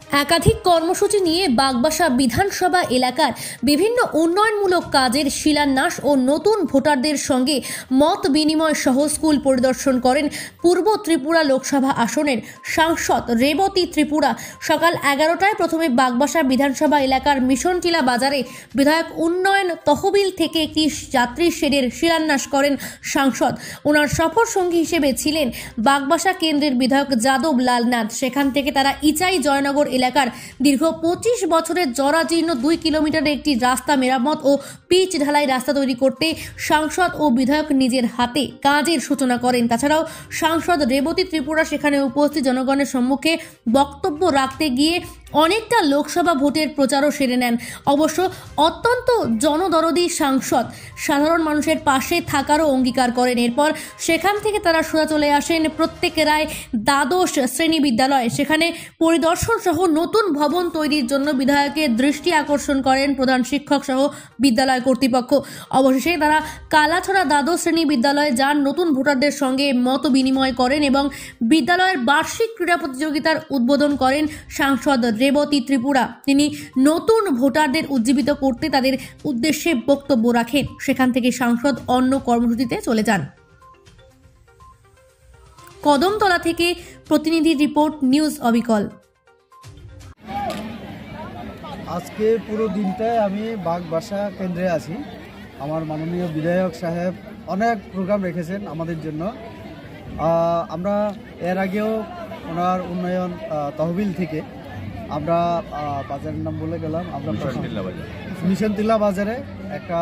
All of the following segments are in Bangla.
একাধিক কর্মসূচি নিয়ে বাগবাসা বিধানসভা এলাকার বিভিন্ন উন্নয়নমূলক কাজের শিলান্যাস ও নতুন ভোটারদের সঙ্গে মত বিনিময় সহ স্কুল পরিদর্শন করেন পূর্ব ত্রিপুরা লোকসভা আসনের সাংসদ রেবতী ত্রিপুরা। সকাল 11টায় প্রথমে বাগবাসা বিধানসভা এলাকার মিশনটিলা বাজারে বিধায়ক উন্নয়ন তহবিল থেকে একটি যাত্রী শেডের শিলান্যাস করেন সাংসদ। ওনার সফর সঙ্গী হিসেবে ছিলেন বাগবাসা কেন্দ্রের বিধায়ক যাদব লালনাথ। সেখান থেকে তারা ইচাই জয়নগর এলাকার দীর্ঘ 25 বছরের জরাজীর্ণ 2 কিলোমিটারের একটি রাস্তা মেরামত ও পিচ ঢালাই রাস্তা তৈরি করতে সাংসদ ও বিধায়ক নিজের হাতে কাজের সূচনা করেন। তাছাড়াও সাংসদ রেবতী ত্রিপুরা সেখানে উপস্থিত জনগণের সম্মুখে বক্তব্য রাখতে গিয়ে অনেকটা লোকসভা ভোটের প্রচারও সেরে নেন। অবশ্য অত্যন্ত জনদরদী সাংসদ সাধারণ মানুষের পাশে থাকারও অঙ্গীকার করেন। এরপর সেখান থেকে তারা সোজা চলে আসেন প্রত্যেক রায় দ্বাদশ শ্রেণী বিদ্যালয়। সেখানে পরিদর্শন সহ নতুন ভবন তৈরির জন্য বিধায়কের দৃষ্টি আকর্ষণ করেন প্রধান শিক্ষক সহ বিদ্যালয় কর্তৃপক্ষ। অবশেষে তারা কালাছড়া দ্বাদশ শ্রেণী বিদ্যালয়ে যান, নতুন ভোটারদের সঙ্গে মত বিনিময় করেন এবং বিদ্যালয়ের বার্ষিক ক্রীড়া প্রতিযোগিতার উদ্বোধন করেন সাংসদ রেবতী ত্রিপুরা। তিনি নতুন ভোটারদের উজ্জীবিত করতে তাদের উদ্দেশ্যে বক্তব্য রাখেন। সেখান থেকে সাংসদ অন্য কর্মসূচিতে চলে যান। কদমতলা থেকে প্রতিনিধি রিপোর্ট, নিউজ অবিকল। আজকে পুরো দিনটায় আমি বাগবাসা কেন্দ্রে আছি। আমার মাননীয় বিধায়ক সাহেব অনেক প্রোগ্রাম রেখেছেন আমাদের জন্য। আমরা এর আগেও ওনার উন্নয়ন তহবিল থেকে আমরা বাজারের নাম বলে গেলাম, আমরা মিশনটিলা বাজারে একটা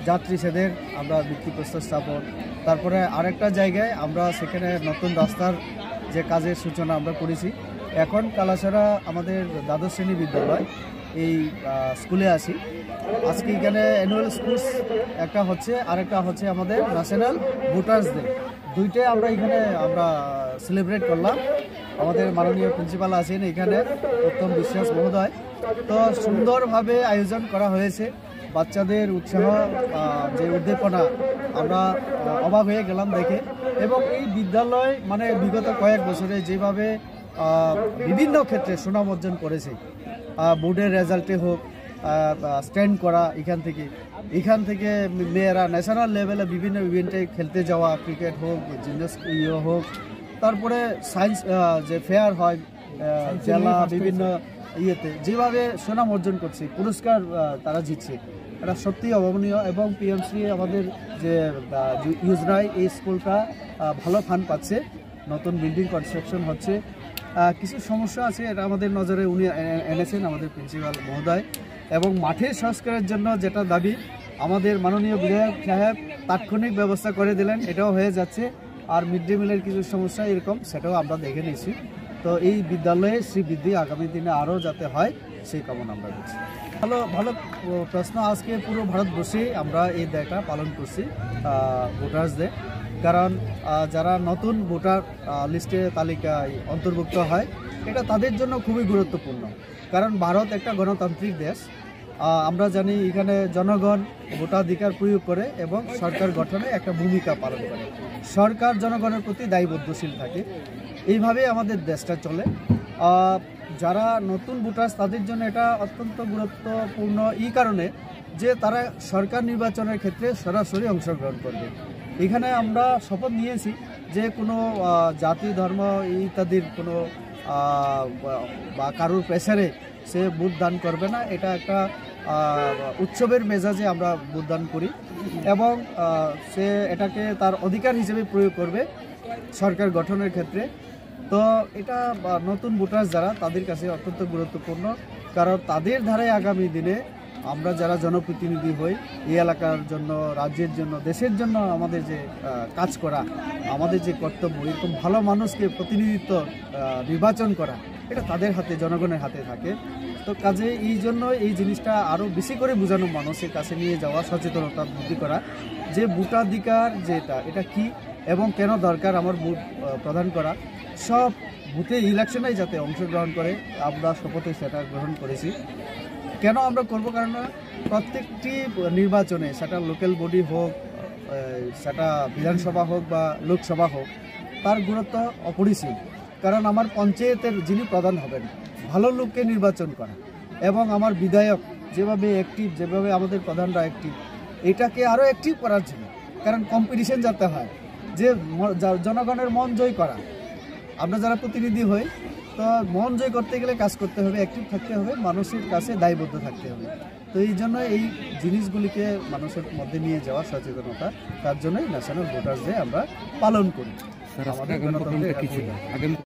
যাত্রী সেদের আমরা ভিত্তিপ্রস্তর স্থাপন, তারপরে আরেকটা জায়গায় আমরা সেখানে নতুন রাস্তার যে কাজের সূচনা আমরা করেছি। এখন কালাছড়া আমাদের দ্বাদশ শ্রেণী বিদ্যালয় এই স্কুলে আছি। আজকে এখানে অ্যানুয়াল স্কুলস একটা হচ্ছে, আরেকটা হচ্ছে আমাদের ন্যাশনাল ভোটার্স ডে। দুইটাই আমরা এখানে সেলিব্রেট করলাম। আমাদের মাননীয় প্রিন্সিপাল আছেন এখানে, উত্তম বিশ্বাস মহোদয়। তো সুন্দরভাবে আয়োজন করা হয়েছে। বাচ্চাদের উৎসাহ, যে উদ্দীপনা, আমরা অবাক হয়ে গেলাম দেখে। এবং এই বিদ্যালয় মানে বিগত কয়েক বছরে যেভাবে বিভিন্ন ক্ষেত্রে সুনাম অর্জন করেছে, বোর্ডের রেজাল্টে হোক, স্ট্যান্ড করা, এখান থেকে মেয়েরা ন্যাশনাল লেভেলে বিভিন্ন ইভেন্টে খেলতে যাওয়া, ক্রিকেট হোক, জিমন্যাস্টিক হোক, তারপরে সায়েন্স যে ফেয়ার হয় জেলা বিভিন্ন ইয়েতে যেভাবে সুনাম অর্জন করছে, পুরস্কার তারা জিতছে, এটা সত্যিই অভাবনীয়। এবং পিএমসি আমাদের যে ইউজরাই এই স্কুলটা ভালো ফান্ড পাচ্ছে, নতুন বিল্ডিং কনস্ট্রাকশন হচ্ছে। কিছু সমস্যা আছে, এটা আমাদের নজরে উনি এনেছেন আমাদের প্রিন্সিপাল মহোদয়। এবং মাঠের সংস্কারের জন্য যেটা দাবি, আমাদের মাননীয় বিধায়ক সাহেব তাৎক্ষণিক ব্যবস্থা করে দিলেন, এটাও হয়ে যাচ্ছে। আর মিড ডে মিলের কিছু সমস্যা এরকম, সেটাও আমরা দেখে নিয়েছি। তো এই বিদ্যালয়ে শ্রীবৃদ্ধি আগামী দিনে আরও যাতে হয় সেই কামনা আমরা করছি। ভালো প্রশ্ন। আজকে পুরো ভারতবর্ষে আমরা এই ডেটা পালন করছি ভোটার্স ডে, কারণ যারা নতুন ভোটার লিস্টে তালিকায় অন্তর্ভুক্ত হয়, এটা তাদের জন্য খুবই গুরুত্বপূর্ণ। কারণ ভারত একটা গণতান্ত্রিক দেশ। আমরা জানি এখানে জনগণ ভোটাধিকার প্রয়োগ করে এবং সরকার গঠনে একটা ভূমিকা পালন করে। সরকার জনগণের প্রতি দায়বদ্ধশীল থাকে। এইভাবে আমাদের দেশটা চলে। যারা নতুন ভোটার তাদের জন্য এটা অত্যন্ত গুরুত্বপূর্ণ এই কারণে যে তারা সরকার নির্বাচনের ক্ষেত্রে সরাসরি অংশগ্রহণ করবে। এখানে আমরা শপথ নিয়েছি যে কোনো জাতি, ধর্ম ইত্যাদির কোনো বা কারোর প্রেসারে সে ভোট দান করবে না। এটা একটা উৎসবের মেজাজে আমরা ভোট দান করি এবং সে এটাকে তার অধিকার হিসেবে প্রয়োগ করবে সরকার গঠনের ক্ষেত্রে। তো এটা নতুন ভোটার যারা, তাদের কাছে অত্যন্ত গুরুত্বপূর্ণ, কারণ তাদের ধারায় আগামী দিনে আমরা যারা জনপ্রতিনিধি হই, এই এলাকার জন্য, রাজ্যের জন্য, দেশের জন্য আমাদের যে কাজ করা, আমাদের যে কর্তব্য, এরকম ভালো মানুষকে প্রতিনিধিত্ব নির্বাচন করা, এটা তাদের হাতে, জনগণের হাতে থাকে। তো কাজে এই জন্য এই জিনিসটা আরও বেশি করে বোঝানো, মানুষের কাছে নিয়ে যাওয়া, সচেতনতা বৃদ্ধি করা যে ভোটাধিকার যেটা, এটা কি এবং কেন দরকার আমার ভোট প্রদান করা। সব বুথে ইলেকশনেই যাতে অংশগ্রহণ করে, আমরা শপথে সেটা গ্রহণ করেছি। কেন আমরা করবো? কারণ প্রত্যেকটি নির্বাচনে, সেটা লোকাল বডি হোক, সেটা বিধানসভা হোক বা লোকসভা হোক, তার গুরুত্ব অপরিসীম। কারণ আমার পঞ্চায়েতের যিনি প্রধান হবেন, ভালো লোককে নির্বাচন করা, এবং আমার বিধায়ক যেভাবে অ্যাক্টিভ, যেভাবে আমাদের প্রধানরা অ্যাক্টিভ, এটাকে আরও অ্যাক্টিভ করার জন্য। কারণ কম্পিটিশন যাতে হয়, যে জনগণের মন জয় করা। আমরা যারা প্রতিনিধি হই, তো মন জয় করতে গেলে কাজ করতে হবে, অ্যাক্টিভ থাকতে হবে, মানুষের কাছে দায়বদ্ধ থাকতে হবে। তো এই জন্য এই জিনিসগুলিকে মানুষের মধ্যে নিয়ে যাওয়া সচেতনতা, তার জন্যই ন্যাশনাল ভোটার্স ডে আমরা পালন করি। আমাদের গণতন্ত্রের